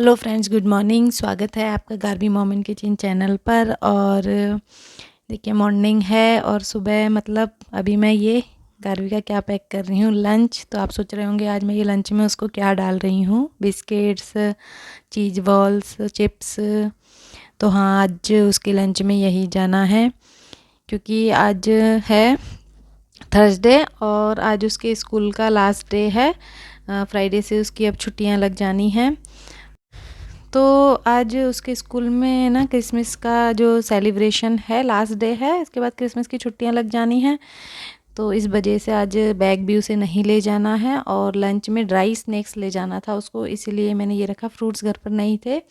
Hello friends, good morning. स्वागत है आपका गार्बी मोमेंट किचन चैनल पर। और देखिए मॉर्निंग है और सुबह मतलब अभी मैं ये गार्बी का क्या पैक कर रही हूँ, लंच। तो आप सोच रहे होंगे आज मैं ये लंच में उसको क्या डाल रही हूँ, बिस्किट्स, चीज़ बॉल्स, चिप्स। तो हाँ, आज उसके लंच में यही जाना है क्योंकि आज है थर्सडे और आज उसके स्कूल का लास्ट डे है। फ्राइडे से उसकी अब छुट्टियाँ लग जानी हैं। तो आज उसके स्कूल में ना क्रिसमस का जो सेलिब्रेशन है, लास्ट डे है, इसके बाद क्रिसमस की छुट्टियां लग जानी हैं। तो इस वजह से आज बैग भी उसे नहीं ले जाना है और लंच में ड्राई स्नैक्स ले जाना था उसको, इसीलिए मैंने ये रखा। फ्रूट्स घर पर नहीं थे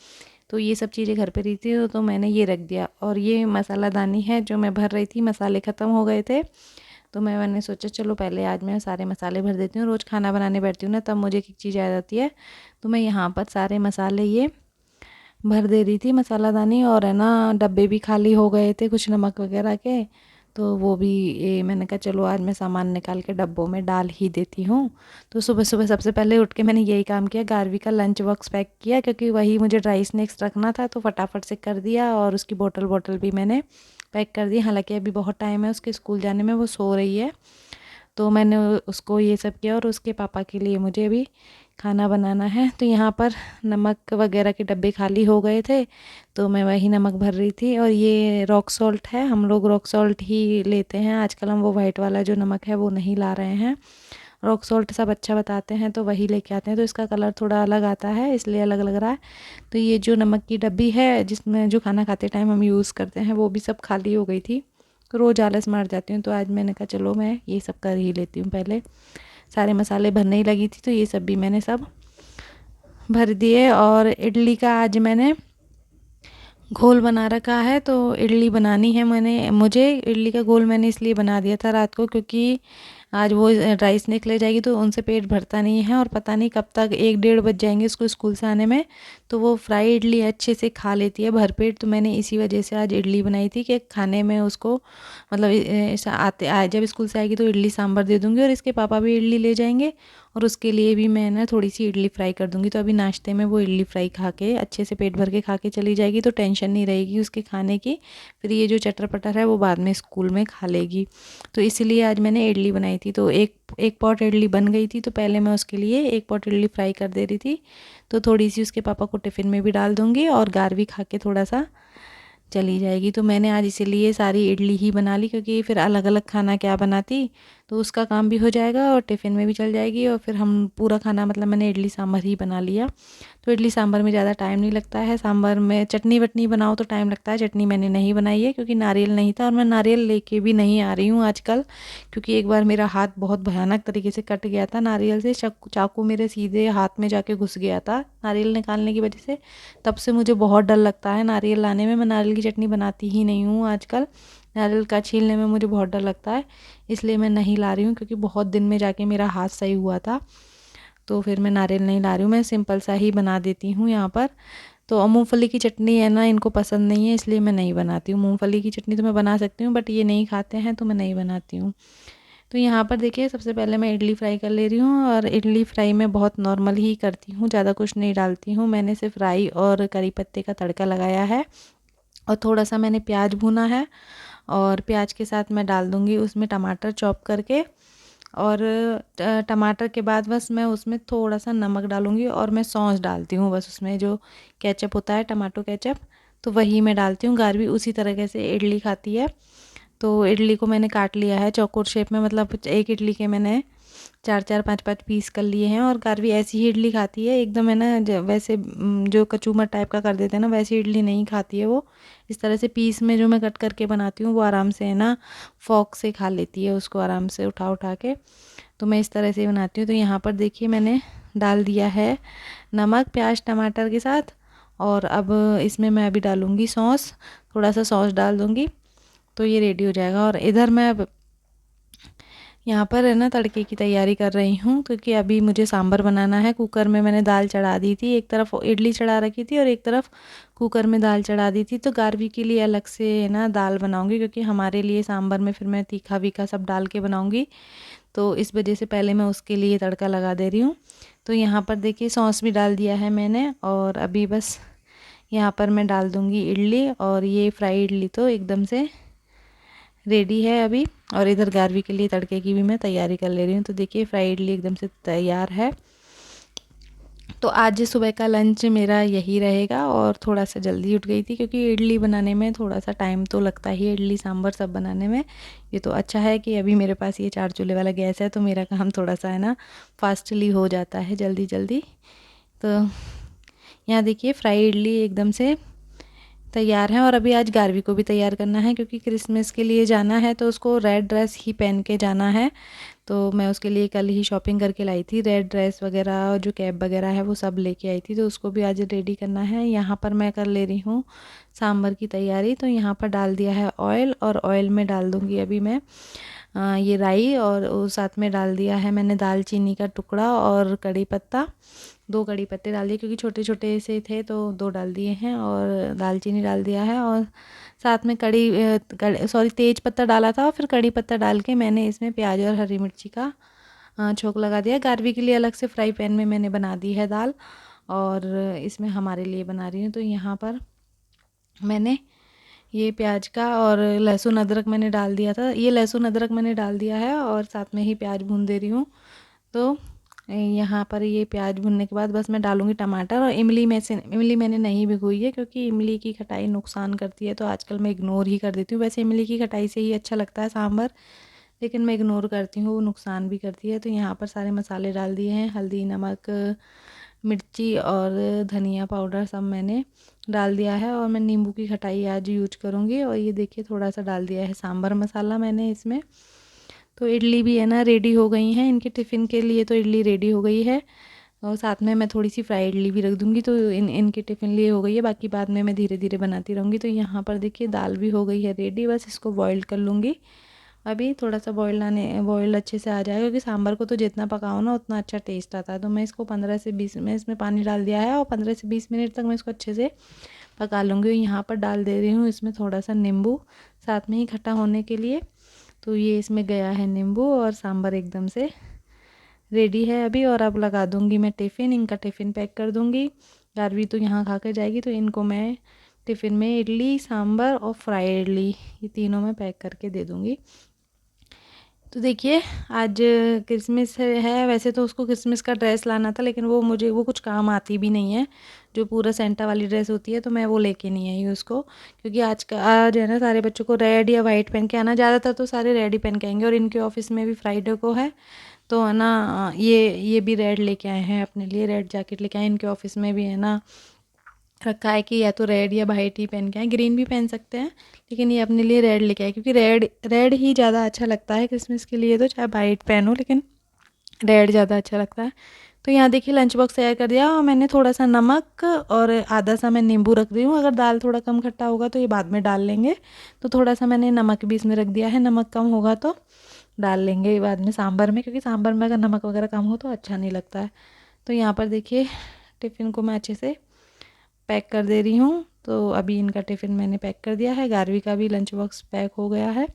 तो ये सब चीज़ें घर पर ही थी तो मैंने ये रख दिया। और ये मसाला दानी है जो मैं भर रही थी, मसाले ख़त्म हो गए थे तो मैंने सोचा चलो पहले आज मैं सारे मसाले भर देती हूँ। रोज़ खाना बनाने बैठती हूँ ना तब मुझे एक चीज़ याद आती है, तो मैं यहाँ पर सारे मसाले ये भर दे रही थी मसालादानी। और है ना, डब्बे भी खाली हो गए थे कुछ नमक वगैरह के, तो वो भी मैंने कहा चलो आज मैं सामान निकाल के डब्बों में डाल ही देती हूँ। तो सुबह सुबह सबसे पहले उठ के मैंने यही काम किया, गार्वी का लंच बॉक्स पैक किया क्योंकि वही मुझे ड्राई स्नैक्स रखना था तो फटाफट से कर दिया। और उसकी बोतल भी मैंने पैक कर दी। हालांकि अभी बहुत टाइम है उसके स्कूल जाने में, वो सो रही है। तो मैंने उसको ये सब किया और उसके पापा के लिए मुझे भी खाना बनाना है। तो यहाँ पर नमक वगैरह के डब्बे खाली हो गए थे तो मैं वही नमक भर रही थी। और ये रॉक सॉल्ट है, हम लोग रॉक सॉल्ट ही लेते हैं आजकल, हम वो वाइट वाला जो नमक है वो नहीं ला रहे हैं। रॉक सॉल्ट सब अच्छा बताते हैं तो वही लेके आते हैं, तो इसका कलर थोड़ा अलग आता है इसलिए अलग लग रहा है। तो ये जो नमक की डब्बी है जिसमें जो खाना खाते टाइम हम यूज़ करते हैं वो भी सब खाली हो गई थी। तो रोज़ आलस मार जाती हूँ तो आज मैंने कहा चलो मैं ये सब कर ही लेती हूँ। पहले सारे मसाले भरने ही लगी थी तो ये सब भी मैंने सब भर दिए। और इडली का आज मैंने घोल बना रखा है, तो इडली बनानी है। मुझे इडली का घोल मैंने इसलिए बना दिया था रात को क्योंकि आज वो ड्राई स्नैक ले जाएगी तो उनसे पेट भरता नहीं है और पता नहीं कब तक 1-1:30 बज जाएंगे उसको स्कूल से आने में। तो वो फ्राई इडली अच्छे से खा लेती है भरपेट, तो मैंने इसी वजह से आज इडली बनाई थी कि खाने में उसको मतलब जब स्कूल से आएगी तो इडली सांभर दे दूँगी और इसके पापा भी इडली ले जाएंगे और उसके लिए भी मैं ना थोड़ी सी इडली फ्राई कर दूँगी। तो अभी नाश्ते में वो इडली फ्राई खा के अच्छे से पेट भर के खा के चली जाएगी तो टेंशन नहीं रहेगी उसके खाने की। फिर ये जो चटर पटर है वो बाद में स्कूल में खा लेगी। तो इसीलिए आज मैंने इडली बनाई थी। तो एक एक पॉट इडली बन गई थी तो पहले मैं उसके लिए एक पॉट इडली फ्राई कर दे रही थी। तो थोड़ी सी उसके पापा को टिफ़िन में भी डाल दूँगी और गार्वी खा के थोड़ा सा चली जाएगी। तो मैंने आज इसीलिए सारी इडली ही बना ली क्योंकि फिर अलग अलग खाना क्या बनाती तो उसका काम भी हो जाएगा और टिफ़िन में भी चल जाएगी। और फिर हम पूरा खाना मतलब मैंने इडली सांभर ही बना लिया। तो इडली सांभर में ज़्यादा टाइम नहीं लगता है, सांभर में चटनी वटनी बनाओ तो टाइम लगता है। चटनी मैंने नहीं बनाई है क्योंकि नारियल नहीं था और मैं नारियल लेके भी नहीं आ रही हूँ आजकल, क्योंकि एक बार मेरा हाथ बहुत भयानक तरीके से कट गया था नारियल से। चाकू मेरे सीधे हाथ में जाके घुस गया था नारियल निकालने की वजह से। तब से मुझे बहुत डर लगता है नारियल लाने में। मैं नारियल की चटनी बनाती ही नहीं हूँ आजकल, नारियल का छीलने में मुझे बहुत डर लगता है, इसलिए मैं नहीं ला रही हूँ। क्योंकि बहुत दिन में जाके मेरा हाथ सही हुआ था तो फिर मैं नारियल नहीं ला रही हूँ, मैं सिंपल सा ही बना देती हूँ यहाँ पर। तो मूंगफली की चटनी है ना, इनको पसंद नहीं है इसलिए मैं नहीं बनाती हूँ। मूंगफली की चटनी तो मैं बना सकती हूँ बट ये नहीं खाते हैं तो मैं नहीं बनाती हूँ। तो यहाँ पर देखिए सबसे पहले मैं इडली फ्राई कर ले रही हूँ और इडली फ्राई मैं बहुत नॉर्मल ही करती हूँ, ज़्यादा कुछ नहीं डालती हूँ। मैंने सिर्फ राई और करी पत्ते का तड़का लगाया है और थोड़ा सा मैंने प्याज भुना है। और प्याज के साथ मैं डाल दूँगी उसमें टमाटर चॉप करके। और टमाटर के बाद बस मैं उसमें थोड़ा सा नमक डालूँगी और मैं सॉस डालती हूँ बस, उसमें जो केचप होता है टमाटो केचप तो वही मैं डालती हूँ। गार्वी उसी तरीके से इडली खाती है। तो इडली को मैंने काट लिया है चौकोर शेप में, मतलब एक इडली के मैंने 4-4 5-5 पीस कर लिए हैं। और गार्वी ऐसी ही इडली खाती है एकदम, है ना, वैसे जो कचूमर टाइप का कर देते हैं ना वैसी इडली नहीं खाती है वो। इस तरह से पीस में जो मैं कट करके बनाती हूँ वो आराम से, है ना, फॉक से खा लेती है उसको आराम से उठा उठा के। तो मैं इस तरह से बनाती हूँ। तो यहाँ पर देखिए मैंने डाल दिया है नमक प्याज टमाटर के साथ। और अब इसमें मैं अभी डालूँगी सॉस, थोड़ा सा सॉस डाल दूँगी तो ये रेडी हो जाएगा। और इधर मैं अब यहाँ पर, है ना, तड़के की तैयारी कर रही हूँ क्योंकि अभी मुझे सांभर बनाना है। कुकर में मैंने दाल चढ़ा दी थी, एक तरफ इडली चढ़ा रखी थी और एक तरफ कुकर में दाल चढ़ा दी थी। तो गार्वी के लिए अलग से, है ना, दाल बनाऊंगी क्योंकि हमारे लिए सांभर में फिर मैं तीखा वीखा सब डाल के बनाऊंगी। तो इस वजह से पहले मैं उसके लिए तड़का लगा दे रही हूँ। तो यहाँ पर देखिए सॉस भी डाल दिया है मैंने, और अभी बस यहाँ पर मैं डाल दूँगी इडली, और ये फ्राई इडली तो एकदम से रेडी है अभी। और इधर गारवी के लिए तड़के की भी मैं तैयारी कर ले रही हूँ। तो देखिए फ्राई इडली एकदम से तैयार है। तो आज सुबह का लंच मेरा यही रहेगा, और थोड़ा सा जल्दी उठ गई थी क्योंकि इडली बनाने में थोड़ा सा टाइम तो लगता ही है, इडली सांभर सब बनाने में। ये तो अच्छा है कि अभी मेरे पास ये 4 चूल्हे वाला गैस है, तो मेरा काम थोड़ा सा है ना फास्टली हो जाता है जल्दी जल्दी। तो यहाँ देखिए फ्राई इडली एकदम से तैयार है। और अभी आज गारवी को भी तैयार करना है क्योंकि क्रिसमस के लिए जाना है, तो उसको रेड ड्रेस ही पहन के जाना है। तो मैं उसके लिए कल ही शॉपिंग करके लाई थी, रेड ड्रेस वगैरह और जो कैप वगैरह है वो सब लेके आई थी, तो उसको भी आज रेडी करना है। यहाँ पर मैं कर ले रही हूँ सांभर की तैयारी। तो यहाँ पर डाल दिया है ऑयल, और ऑयल में डाल दूँगी अभी मैं ये राई, और साथ में डाल दिया है मैंने दालचीनी का टुकड़ा और कड़ी पत्ता। 2 कड़ी पत्ते डाल दिए क्योंकि छोटे छोटे से थे, तो 2 डाल दिए हैं, और दालचीनी डाल दिया है, और साथ में तेज पत्ता डाला था, और फिर कड़ी पत्ता डाल के मैंने इसमें प्याज और हरी मिर्ची का छोंक लगा दिया। गारवी के लिए अलग से फ्राई पैन में मैंने बना दी है दाल, और इसमें हमारे लिए बना रही हूँ। तो यहाँ पर मैंने ये प्याज का और लहसुन अदरक मैंने डाल दिया था, ये लहसुन अदरक मैंने डाल दिया है, और साथ में ही प्याज भून दे रही हूँ। तो यहाँ पर ये प्याज भुनने के बाद बस मैं डालूँगी टमाटर, और इमली मैंने नहीं भिगोई है क्योंकि इमली की खटाई नुकसान करती है, तो आजकल मैं इग्नोर ही कर देती हूँ। वैसे इमली की खटाई से ही अच्छा लगता है सांभर, लेकिन मैं इग्नोर करती हूँ, वो नुकसान भी करती है। तो यहाँ पर सारे मसाले डाल दिए हैं, हल्दी, नमक, मिर्ची और धनिया पाउडर सब मैंने डाल दिया है, और मैं नींबू की खटाई आज यूज करूँगी। और ये देखिए थोड़ा सा डाल दिया है सांभर मसाला मैंने इसमें। तो इडली भी है ना रेडी हो गई हैं इनके टिफ़िन के लिए, तो इडली रेडी हो गई है, और साथ में मैं थोड़ी सी फ्राई इडली भी रख दूँगी, तो इनके टिफ़िन लिए हो गई है। बाकी बाद में मैं धीरे धीरे बनाती रहूँगी। तो यहाँ पर देखिए दाल भी हो गई है रेडी, बस इसको बॉईल कर लूँगी। अभी थोड़ा सा बॉईल अच्छे से आ जाएगा, क्योंकि सांभर को तो जितना पकाओ ना उतना अच्छा टेस्ट आता है। तो मैं इसको 15 से 20 में इसमें पानी डाल दिया है, और 15 से 20 मिनट तक मैं इसको अच्छे से पका लूँगी। यहाँ पर डाल दे रही हूँ इसमें थोड़ा सा नींबू, साथ में ही खट्टा होने के लिए। तो ये इसमें गया है नींबू, और सांभर एकदम से रेडी है अभी। और अब लगा दूँगी मैं टिफ़िन, इनका टिफ़िन पैक कर दूँगी। गारवी तो यहाँ खा कर जाएगी, तो इनको मैं टिफ़िन में इडली, सांभर और फ्राई इडली, ये तीनों मैं पैक करके दे दूँगी। तो देखिए आज क्रिसमस है, वैसे तो उसको क्रिसमस का ड्रेस लाना था, लेकिन वो कुछ काम आती भी नहीं है, जो पूरा सेंटा वाली ड्रेस होती है, तो मैं वो लेके नहीं आई उसको। क्योंकि आज है ना सारे बच्चों को रेड या वाइट पहन के आना, ज़्यादातर तो सारे रेड ही पहन के आएंगे, और इनके ऑफिस में भी फ्राइडे को है, तो है ना ये भी रेड लेके आए हैं अपने लिए, रेड जैकेट लेके आए। इनके ऑफिस में भी है ना रखा है कि या तो रेड या वाइट ही पहन के आए, ग्रीन भी पहन सकते हैं, लेकिन ये अपने लिए रेड लेके आए, क्योंकि रेड ही ज़्यादा अच्छा लगता है क्रिसमस के लिए। तो चाहे वाइट पहनो, लेकिन रेड ज़्यादा अच्छा लगता है। तो यहाँ देखिए लंच बॉक्स तैयार कर दिया, और मैंने थोड़ा सा नमक और आधा सा मैं नींबू रख रही हूँ। अगर दाल थोड़ा कम खट्टा होगा तो ये बाद में डाल लेंगे, तो थोड़ा सा मैंने नमक भी इसमें रख दिया है, नमक कम होगा तो डाल लेंगे बाद में सांभर में, क्योंकि सांभर में अगर नमक वगैरह कम हो तो अच्छा नहीं लगता है। तो यहाँ पर देखिए टिफ़िन को मैं अच्छे से पैक कर दे रही हूँ। तो अभी इनका टिफ़िन मैंने पैक कर दिया है, गारवी का भी लंच बॉक्स पैक हो गया है।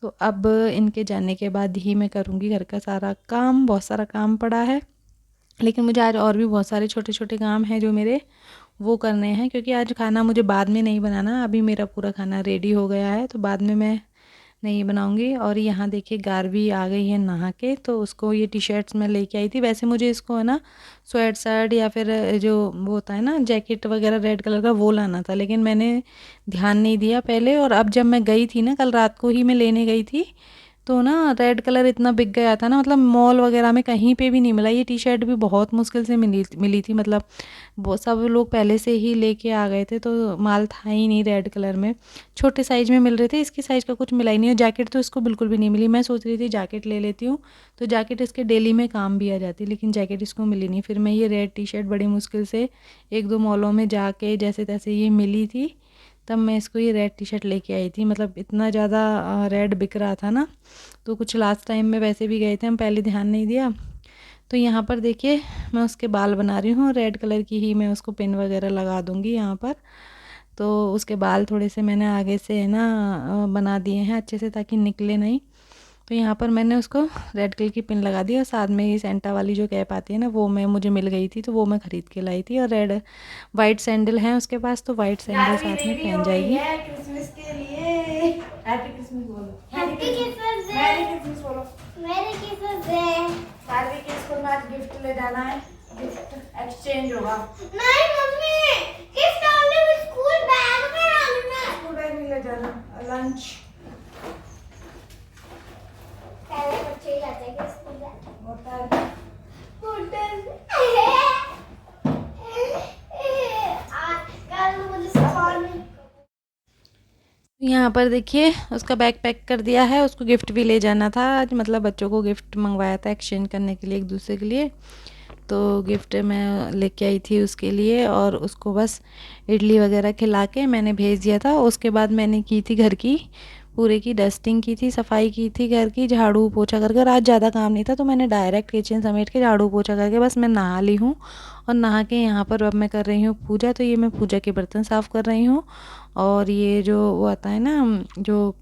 तो अब इनके जाने के बाद ही मैं करूँगी घर का सारा काम, बहुत सारा काम पड़ा है, लेकिन मुझे आज और भी बहुत सारे छोटे छोटे काम हैं जो मेरे वो करने हैं, क्योंकि आज खाना मुझे बाद में नहीं बनाना, अभी मेरा पूरा खाना रेडी हो गया है, तो बाद में मैं नहीं बनाऊंगी। और यहाँ देखिए गारवी आ गई है नहा के, तो उसको ये टी शर्ट्स मैं लेके आई थी। वैसे मुझे इसको है ना स्वेट शर्ट या फिर जो वो होता है ना जैकेट वगैरह रेड कलर का वो लाना था, लेकिन मैंने ध्यान नहीं दिया पहले, और अब जब मैं गई थी ना कल रात को ही मैं लेने गई थी, तो ना रेड कलर इतना बिक गया था ना, मतलब मॉल वगैरह में कहीं पे भी नहीं मिला। ये टी शर्ट भी बहुत मुश्किल से मिली थी, मतलब वो सब लोग पहले से ही लेके आ गए थे, तो माल था ही नहीं रेड कलर में। छोटे साइज़ में मिल रहे थे, इसकी साइज़ का कुछ मिला ही नहीं, और जैकेट तो इसको बिल्कुल भी नहीं मिली। मैं सोच रही थी जैकेट ले लेती हूँ, तो जैकेट इसके डेली में काम भी आ जाती, लेकिन जैकेट इसको मिली नहीं। फिर मैं ये रेड टी शर्ट बड़ी मुश्किल से 1-2 मॉलों में जाके जैसे तैसे ये मिली थी, तब मैं इसको ये रेड टी शर्ट लेके आई थी। मतलब इतना ज़्यादा रेड बिक रहा था ना, तो कुछ लास्ट टाइम में वैसे भी गए थे हम, पहले ध्यान नहीं दिया। तो यहाँ पर देखिए मैं उसके बाल बना रही हूँ, रेड कलर की ही मैं उसको पिन वगैरह लगा दूँगी यहाँ पर। तो उसके बाल थोड़े से मैंने आगे से है ना बना दिए हैं अच्छे से, ताकि निकले नहीं। तो यहाँ पर मैंने उसको रेड कलर की पिन लगा दी और साथ में ये सेंटा वाली जो कैप आती है ना, वो मुझे मिल गई थी, तो वो मैं ख़रीद के लाई थी। और रेड वाइट सैंडल हैं उसके पास, तो वाइट सैंडल साथ में पहन जाएगी। क्रिसमस के लिए हैप्पी क्रिसमस बोलो, हैप्पी क्रिसमस, मैरी क्रिसमस बोलो, मैरी क्रिसमस डे। गार्वी के स्कूल में आज गिफ्ट ले जाना है, गिफ्ट एक्सचेंज होगा। नहीं mummy, gift only school bag में डालना है, स्कूल बैग नहीं ले जाना। लंच पहले बच्चे ही लाते हैं स्कूल बैग, होटल होटल कल मुझे सामान। यहाँ पर देखिए उसका बैग पैक कर दिया है, उसको गिफ्ट भी ले जाना था आज, मतलब बच्चों को गिफ्ट मंगवाया था एक्सचेंज करने के लिए एक दूसरे के लिए। तो गिफ्ट मैं लेके आई थी उसके लिए, और उसको बस इडली वगैरह खिला के मैंने भेज दिया था। उसके बाद मैंने की थी घर की पूरे की डस्टिंग की थी, सफाई की थी घर की, झाड़ू पोछा कर कर। आज ज़्यादा काम नहीं था तो मैंने डायरेक्ट किचन समेट के झाड़ू पोछा करके बस मैं नहा ली हूँ। और नहा के यहाँ पर अब मैं कर रही हूँ पूजा। तो ये मैं पूजा के बर्तन साफ़ कर रही हूँ। और ये जो वो आता है ना, जो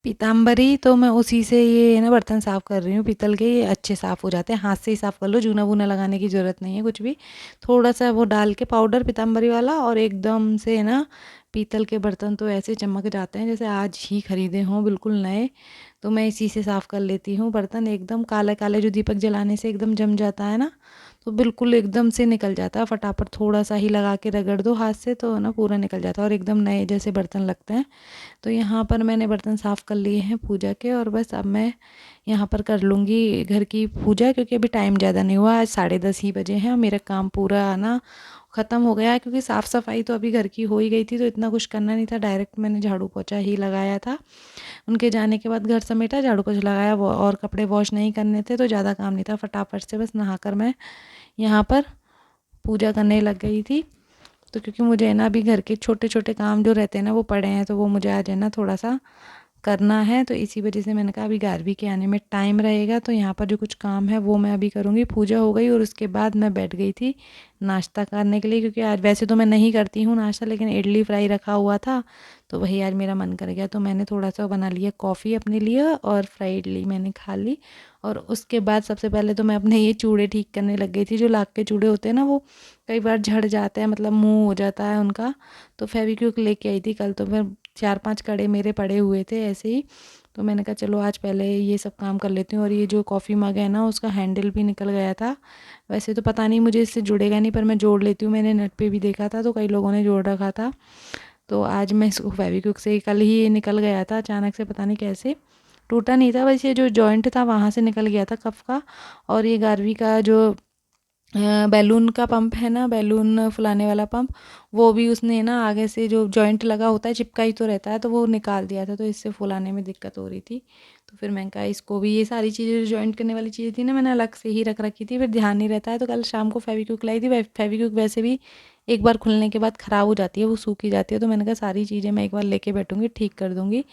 पीताम्बरी, तो मैं उसी से ये ना बर्तन साफ़ कर रही हूँ पीतल के। ये अच्छे साफ़ हो जाते हैं, हाथ से ही साफ़ कर लो, जूना वूना लगाने की ज़रूरत नहीं है कुछ भी। थोड़ा सा वो डाल के पाउडर पीताम्बरी वाला, और एकदम से ना पीतल के बर्तन तो ऐसे चमक जाते हैं जैसे आज ही ख़रीदे हों, बिल्कुल नए। तो मैं इसी से साफ़ कर लेती हूँ बर्तन। एकदम काले काले जो दीपक जलाने से एकदम जम जाता है ना, तो बिल्कुल एकदम से निकल जाता है। फटाफट थोड़ा सा ही लगा के रगड़ दो हाथ से तो ना पूरा निकल जाता है और एकदम नए जैसे बर्तन लगते हैं। तो यहाँ पर मैंने बर्तन साफ़ कर लिए हैं पूजा के, और बस अब मैं यहाँ पर कर लूँगी घर की पूजा, क्योंकि अभी टाइम ज़्यादा नहीं हुआ, आज 10:30 ही बजे हैं और मेरा काम पूरा ना ख़त्म हो गया है। क्योंकि साफ़ सफाई तो अभी घर की हो ही गई थी, तो इतना कुछ करना नहीं था, डायरेक्ट मैंने झाड़ू पोछा ही लगाया था। उनके जाने के बाद घर समेटा, झाड़ू पोछा लगाया, वो और कपड़े वॉश नहीं करने थे, तो ज़्यादा काम नहीं था। फटाफट से बस नहाकर मैं यहाँ पर पूजा करने लग गई थी। तो क्योंकि मुझे है ना अभी घर के छोटे छोटे काम जो रहते हैं ना वो पड़े हैं, तो वो मुझे आज है ना थोड़ा सा करना है। तो इसी वजह से मैंने कहा अभी गारवी के आने में टाइम रहेगा, तो यहाँ पर जो कुछ काम है वो मैं अभी करूँगी। पूजा हो गई और उसके बाद मैं बैठ गई थी नाश्ता करने के लिए, क्योंकि आज वैसे तो मैं नहीं करती हूँ नाश्ता, लेकिन इडली फ्राई रखा हुआ था तो वही आज मेरा मन कर गया। तो मैंने थोड़ा सा बना लिया कॉफ़ी अपने लिए और फ्राई इडली मैंने खा ली। और उसके बाद सबसे पहले तो मैं अपने ये चूड़े ठीक करने लग गई थी। जो लाख के चूड़े होते हैं ना, वो कई बार झड़ जाते हैं, मतलब मुँह हो जाता है उनका। तो फेविक्विक लेके आई थी कल, तो फिर 4-5 कड़े मेरे पड़े हुए थे ऐसे ही। तो मैंने कहा चलो आज पहले ये सब काम कर लेती हूँ। और ये जो कॉफ़ी मग है ना, उसका हैंडल भी निकल गया था। वैसे तो पता नहीं मुझे इससे जुड़ेगा नहीं, पर मैं जोड़ लेती हूँ। मैंने नेट पे भी देखा था तो कई लोगों ने जोड़ रखा था। तो आज मैं इसको फेविक्विक से, कल ही ये निकल गया था अचानक से, पता नहीं कैसे। टूटा नहीं था, बस ये जो जॉइंट था वहाँ से निकल गया था कफ का। और ये गारवी का जो बैलून का पंप है ना, बैलून फुलाने वाला पंप, वो भी उसने ना आगे से जो जॉइंट लगा होता है चिपका ही तो रहता है, तो वो निकाल दिया था। तो इससे फुलाने में दिक्कत हो रही थी। तो फिर मैंने कहा इसको भी, ये सारी चीज़ें जो जॉइंट करने वाली चीज़ें थी ना, मैंने अलग से ही रख रखी थी, फिर ध्यान नहीं रहता है। तो कल शाम को फेविक्विक लाई थी। फेविक्विक वैसे भी एक बार खुलने के बाद ख़राब हो जाती है, वो सूखी जाती है। तो मैंने कहा सारी चीज़ें मैं एक बार लेके बैठूंगी, ठीक कर दूंगी।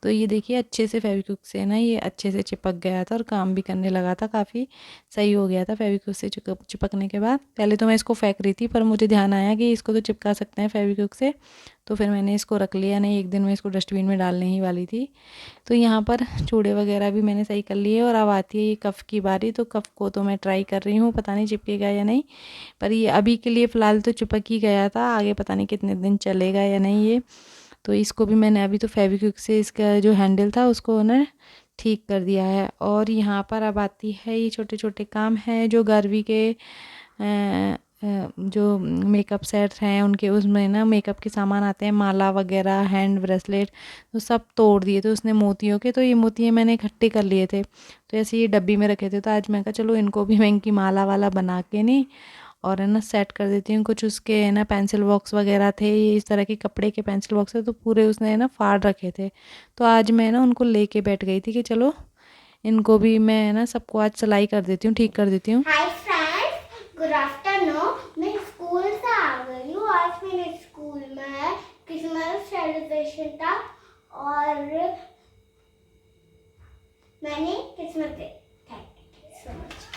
तो ये देखिए अच्छे से फेविक्विक से ना ये अच्छे से चिपक गया था और काम भी करने लगा था, काफ़ी सही हो गया था फेविक्विक से चिपकने के बाद। पहले तो मैं इसको फेंक रही थी, पर मुझे ध्यान आया कि इसको तो चिपका सकते हैं फेविक्विक से, तो फिर मैंने इसको रख लिया। नहीं, एक दिन मैं इसको डस्टबिन में डालने ही वाली थी। तो यहाँ पर चूड़े वगैरह भी मैंने सही कर लिए। और अब आती है ये कफ़ की बारी। तो कफ़ को तो मैं ट्राई कर रही हूँ, पता नहीं चिपकेगा या नहीं, पर ये अभी के लिए फ़िलहाल तो चिपक ही गया था, आगे पता नहीं कितने दिन चलेगा या नहीं ये। तो इसको भी मैंने अभी तो फेविक्विक से इसका जो हैंडल था उसको ना ठीक कर दिया है। और यहाँ पर अब आती है ये छोटे छोटे काम हैं जो गारवी के जो मेकअप सेट हैं उनके, उसमें ना मेकअप के सामान आते हैं, माला वगैरह, हैंड ब्रेसलेट, तो सब तोड़ दिए थे उसने मोतियों के। तो ये मोतियाँ मैंने इकट्ठे कर लिए थे, तो ऐसे ये डब्बी में रखे थे। तो आज मैं कहा चलो इनको भी मैं इनकी माला वाला बना के नहीं, और है ना सेट कर देती हूँ। कुछ उसके है ना पेंसिल बॉक्स वगैरह थे, ये इस तरह के कपड़े के पेंसिल बॉक्स थे, तो पूरे उसने है ना फाड़ रखे थे। तो आज मैं ना उनको लेके बैठ गई थी कि चलो इनको भी मैं है ना सबको आज सिलाई कर देती हूँ, ठीक कर देती हूँ। Hi friends, good afternoon. मैं स्कूल से आ गई हूँ। आज मेरे स्कूल में क्रिसमस सेलिब्रेशन था और मैंने Christmas day. Thank you so much.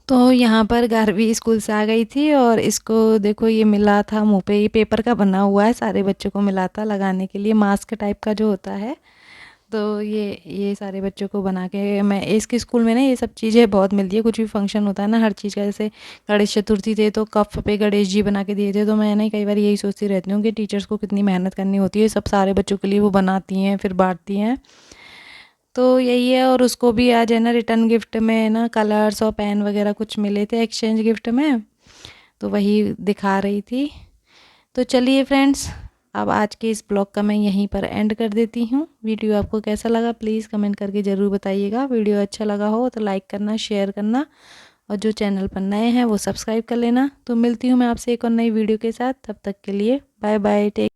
तो यहाँ पर गारवी स्कूल से आ गई थी और इसको देखो ये मिला था मुंह पे, ये पेपर का बना हुआ है, सारे बच्चों को मिला था लगाने के लिए, मास्क टाइप का जो होता है। तो ये सारे बच्चों को बना के मैं इसके स्कूल में ना ये सब चीज़ें बहुत मिलती है। कुछ भी फंक्शन होता है ना, हर चीज़ का, जैसे गणेश चतुर्थी थे तो कप पे गणेश जी बना के दिए थे। तो मैं ना कई बार यही सोचती रहती हूँ कि टीचर्स को कितनी मेहनत करनी होती है, सब सारे बच्चों के लिए वो बनाती हैं फिर बांटती हैं। तो यही है। और उसको भी आज है ना रिटर्न गिफ्ट में ना कलर्स और पेन वगैरह कुछ मिले थे एक्सचेंज गिफ्ट में, तो वही दिखा रही थी। तो चलिए फ्रेंड्स, अब आज के इस ब्लॉग का मैं यहीं पर एंड कर देती हूँ। वीडियो आपको कैसा लगा प्लीज़ कमेंट करके ज़रूर बताइएगा। वीडियो अच्छा लगा हो तो लाइक करना, शेयर करना, और जो चैनल पर नए हैं वो सब्सक्राइब कर लेना। तो मिलती हूँ मैं आपसे एक और नई वीडियो के साथ, तब तक के लिए बाय बाय, टेक